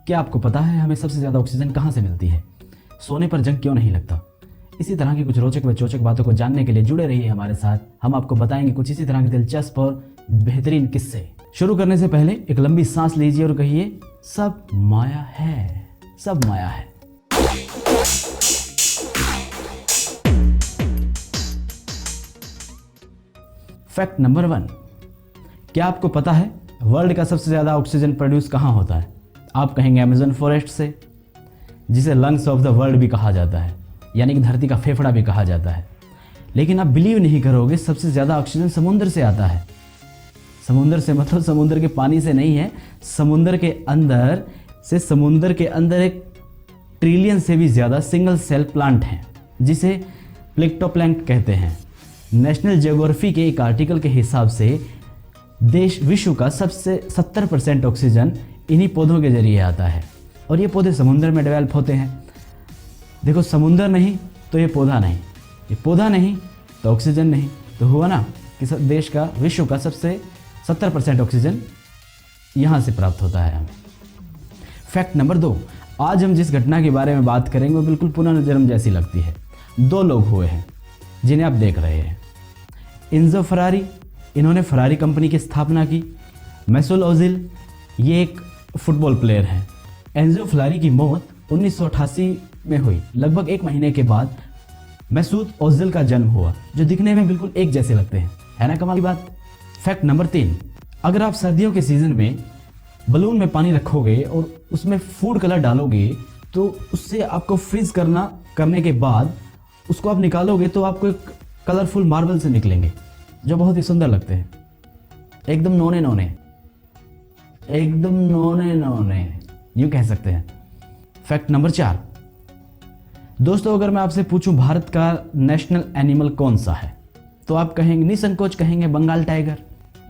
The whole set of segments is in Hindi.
क्या आपको पता है हमें सबसे ज़्यादा ऑक्सीजन कहाँ से मिलती है? सोने पर जंग क्यों नहीं लगता? इसी तरह की कुछ रोचक व चोचक बातों को जानने के लिए जुड़े रहिए हमारे साथ। हम आपको बताएंगे कुछ इसी तरह के दिलचस्प और बेहतरीन किस्से। शुरू करने से पहले एक लंबी सांस लीजिए और कहिए, सब माया है, सब माया है। फैक्ट नंबर 1, क्या आपको पता है वर्ल्ड का सबसे ज़्यादा ऑक्सीजन प्रोड्यूस कहाँ होता है? आप कहेंगे अमेज़न फॉरेस्ट से, जिसे लंग्स ऑफ द वर्ल्ड भी कहा जाता है, यानी कि धरती का फेफड़ा भी कहा जाता है। लेकिन आप बिलीव नहीं करोगे, सबसे ज़्यादा ऑक्सीजन समुद्र से आता है। समुद्र से मतलब समुद्र के पानी से नहीं है, समुद्र के अंदर से। समुद्र के अंदर 1 ट्रिलियन से भी ज़्यादा सिंगल सेल प्लांट हैं, जिसे प्लेक्टोप्लैंक्ट कहते हैं। नेशनल ज्योग्राफी के एक आर्टिकल के हिसाब से विश्व का सबसे 70% ऑक्सीजन इन्हीं पौधों के जरिए आता है, और ये पौधे समुद्र में डेवलप होते हैं। देखो, समुद्र नहीं तो ये पौधा नहीं, ये पौधा नहीं तो ऑक्सीजन नहीं, तो हुआ ना कि देश का, विश्व का सबसे 70% ऑक्सीजन यहाँ से प्राप्त होता है हमें। फैक्ट नंबर 2, आज हम जिस घटना के बारे में बात करेंगे वो बिल्कुल पुनर्जन्म जैसी लगती है। 2 लोग हुए हैं जिन्हें आप देख रहे हैं। इन्जो फरारी, इन्होंने फरारी कंपनी की स्थापना की। मैसूल ओजिल, ये एक फुटबॉल प्लेयर हैं। एंजो फरारी की मौत 1988 में हुई। लगभग 1 महीने के बाद मैसूद ओजिल का जन्म हुआ, जो दिखने में बिल्कुल एक जैसे लगते हैं, है ना कमाल की बात। फैक्ट नंबर 3, अगर आप सर्दियों के सीजन में बलून में पानी रखोगे और उसमें फूड कलर डालोगे, तो उससे आपको फ्रीज करने के बाद उसको आप निकालोगे तो आपको एक कलरफुल मार्बल से निकलेंगे, जो बहुत ही सुंदर लगते हैं, एकदम नोने नोने, एकदम नोने नोने, यूं कह सकते हैं। फैक्ट नंबर 4, दोस्तों, अगर मैं आपसे पूछूं भारत का नेशनल एनिमल कौन सा है, तो आप कहेंगे, निसंकोच कहेंगे, बंगाल टाइगर।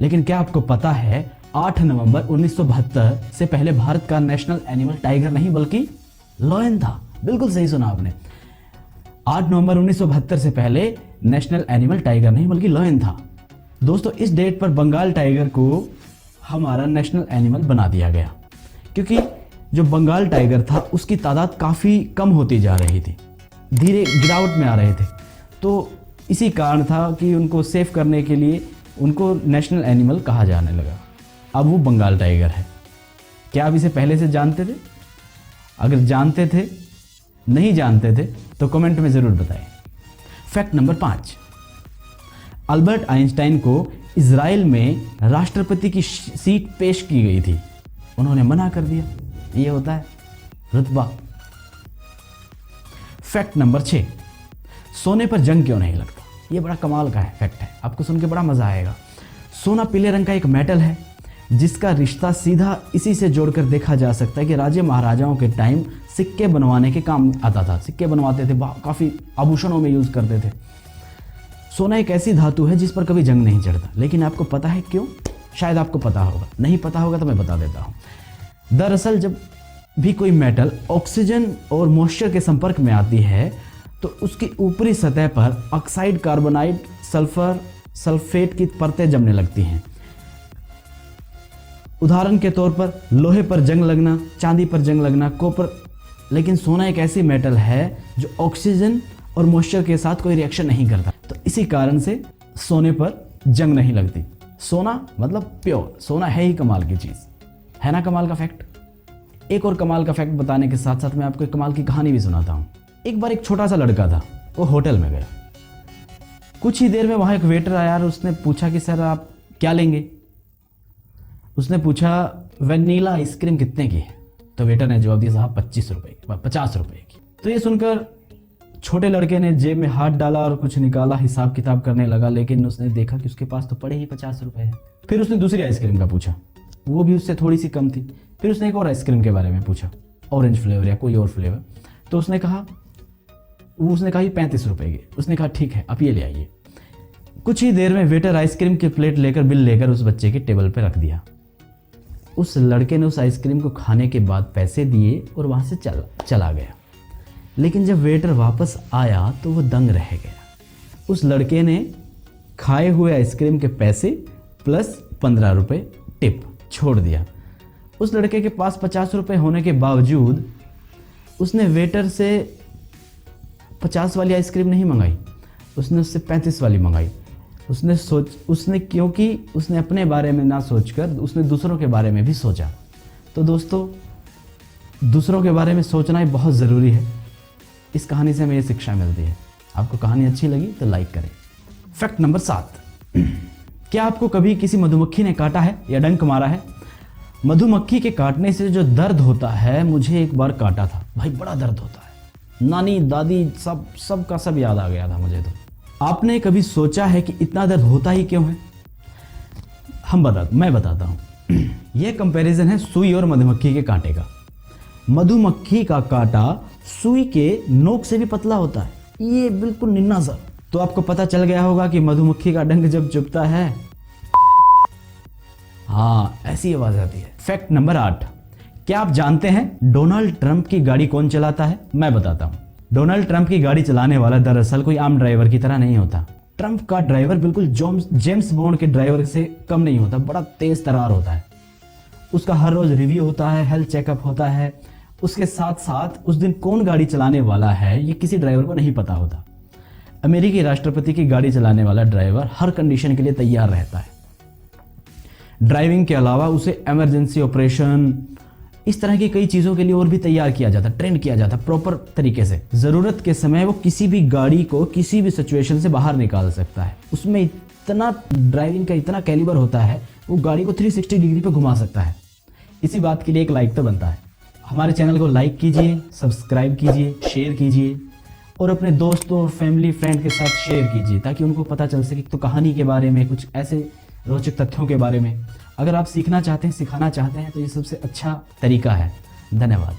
लेकिन क्या आपको पता है 8 नवंबर 1972 से पहले भारत का नेशनल एनिमल टाइगर नहीं बल्कि लायन था। बिल्कुल सही सुना आपने, 8 नवंबर 1972 से पहले नेशनल एनिमल टाइगर नहीं बल्कि लायन था। दोस्तों, इस डेट पर बंगाल टाइगर को हमारा नेशनल एनिमल बना दिया गया, क्योंकि जो बंगाल टाइगर था उसकी तादाद काफ़ी कम होती जा रही थी, धीरे गिरावट में आ रहे थे। तो इसी कारण था कि उनको सेव करने के लिए उनको नेशनल एनिमल कहा जाने लगा। अब वो बंगाल टाइगर है। क्या आप इसे पहले से जानते थे? अगर जानते थे, नहीं जानते थे, तो कमेंट में ज़रूर बताएं। फैक्ट नंबर 5, अल्बर्ट आइंस्टाइन को इजराइल में राष्ट्रपति की सीट पेश की गई थी, उन्होंने मना कर दिया। ये होता है रुतबा। फैक्ट नंबर 6, सोने पर जंग क्यों नहीं लगता? ये बड़ा कमाल का है फैक्ट है, आपको सुन के बड़ा मजा आएगा। सोना पीले रंग का एक मेटल है जिसका रिश्ता सीधा इसी से जोड़कर देखा जा सकता है कि राजे महाराजाओं के टाइम सिक्के बनवाने के काम आता था। सिक्के बनवाते थे, काफ़ी आभूषणों में यूज़ करते थे। सोना एक ऐसी धातु है जिस पर कभी जंग नहीं चढ़ता। लेकिन आपको पता है क्यों? शायद आपको पता होगा, नहीं पता होगा तो मैं बता देता हूँ। दरअसल जब भी कोई मेटल ऑक्सीजन और मॉइस्चर के संपर्क में आती है तो उसकी ऊपरी सतह पर ऑक्साइड, कार्बोनाइड, सल्फर, सल्फेट की परतें जमने लगती हैं। उदाहरण के तौर पर लोहे पर जंग लगना, चांदी पर जंग लगना, कॉपर। लेकिन सोना एक ऐसी मेटल है जो ऑक्सीजन और मॉइस्चर के साथ कोई रिएक्शन नहीं करता, तो इसी कारण से सोने पर जंग नहीं लगती। सोना मतलब प्योर, सोना है ही कमाल की चीज़, है ना कमाल का फैक्ट। एक और कमाल का फैक्ट बताने के साथ साथ मैं आपको एक कमाल की कहानी भी सुनाता हूँ। एक बार एक छोटा सा लड़का था, वो होटल में गया। कुछ ही देर में वहाँ एक वेटर आया और उसने पूछा कि सर आप क्या लेंगे? उसने पूछा वनीला आइसक्रीम कितने की है? तो वेटर ने जवाब दिया, साहब 25 रुपये की, 50 रुपये की। तो ये सुनकर छोटे लड़के ने जेब में हाथ डाला और कुछ निकाला, हिसाब किताब करने लगा। लेकिन उसने देखा कि उसके पास तो पड़े ही 50 रुपये हैं। फिर उसने दूसरी आइसक्रीम का पूछा, वो भी उससे थोड़ी सी कम थी। फिर उसने एक और आइसक्रीम के बारे में पूछा, ऑरेंज फ्लेवर या कोई और फ्लेवर। तो उसने कहा ये 35 रुपये की। उसने कहा ठीक है, आप ये ले आइए। कुछ ही देर में वेटर आइसक्रीम की प्लेट लेकर, बिल लेकर उस बच्चे के टेबल पर रख दिया। उस लड़के ने उस आइसक्रीम को खाने के बाद पैसे दिए और वहाँ से चला गया। लेकिन जब वेटर वापस आया तो वो दंग रह गया। उस लड़के ने खाए हुए आइसक्रीम के पैसे प्लस 15 रुपये टिप छोड़ दिया। उस लड़के के पास 50 रुपये होने के बावजूद उसने वेटर से 50 वाली आइसक्रीम नहीं मंगाई, उसने उससे 35 वाली मंगाई। उसने क्योंकि उसने अपने बारे में ना सोचकर उसने दूसरों के बारे में भी सोचा। तो दोस्तों, दूसरों के बारे में सोचना ही बहुत ज़रूरी है। इस कहानी से हमें ये शिक्षा मिलती है। आपको कहानी अच्छी लगी तो लाइक करें। फैक्ट नंबर 7, क्या आपको कभी किसी मधुमक्खी ने काटा है या डंक मारा है? मधुमक्खी के काटने से जो दर्द होता है, मुझे एक बार काटा था भाई, बड़ा दर्द होता है। नानी दादी सब का सब याद आ गया था मुझे। तो आपने कभी सोचा है कि इतना दर्द होता ही क्यों है? मैं बताता हूँ। यह कंपैरिजन है सुई और मधुमक्खी के कांटे का। मधुमक्खी का कांटा सुई के नोक से भी पतला होता है, ये बिल्कुल निन्ना सा। तो आपको पता चल गया होगा कि मधुमक्खी का डंक जब चुभता है, हाँ, ऐसी आवाज आती है। फैक्ट नंबर 8, क्या आप जानते हैं डोनाल्ड ट्रंप की गाड़ी कौन चलाता है? मैं बताता हूँ। डोनाल्ड ट्रंप की गाड़ी चलाने वाला दरअसल कोई आम ड्राइवर की तरह नहीं होता। ट्रंप का ड्राइवर बिल्कुल जेम्स बॉन्ड के ड्राइवर से कम नहीं होता, बड़ा तेज तर्रार होता है। उसका हर रोज रिव्यू होता है, हेल्थ चेकअप होता है। उसके साथ साथ उस दिन कौन गाड़ी चलाने वाला है ये किसी ड्राइवर को नहीं पता होता। अमेरिकी राष्ट्रपति की गाड़ी चलाने वाला ड्राइवर हर कंडीशन के लिए तैयार रहता है। ड्राइविंग के अलावा उसे इमरजेंसी ऑपरेशन, इस तरह की कई चीज़ों के लिए और भी तैयार किया जाता, ट्रेन किया जाता प्रॉपर तरीके से। ज़रूरत के समय वो किसी भी गाड़ी को किसी भी सिचुएशन से बाहर निकाल सकता है। उसमें इतना ड्राइविंग का इतना कैलिबर होता है, वो गाड़ी को 360 डिग्री पे घुमा सकता है। इसी बात के लिए एक लाइक तो बनता है। हमारे चैनल को लाइक कीजिए, सब्सक्राइब कीजिए, शेयर कीजिए और अपने दोस्तों और फैमिली फ्रेंड के साथ शेयर कीजिए, ताकि उनको पता चल सके तो कहानी के बारे में, कुछ ऐसे रोचक तथ्यों के बारे में। अगर आप सीखना चाहते हैं, सिखाना चाहते हैं तो ये सबसे अच्छा तरीका है। धन्यवाद।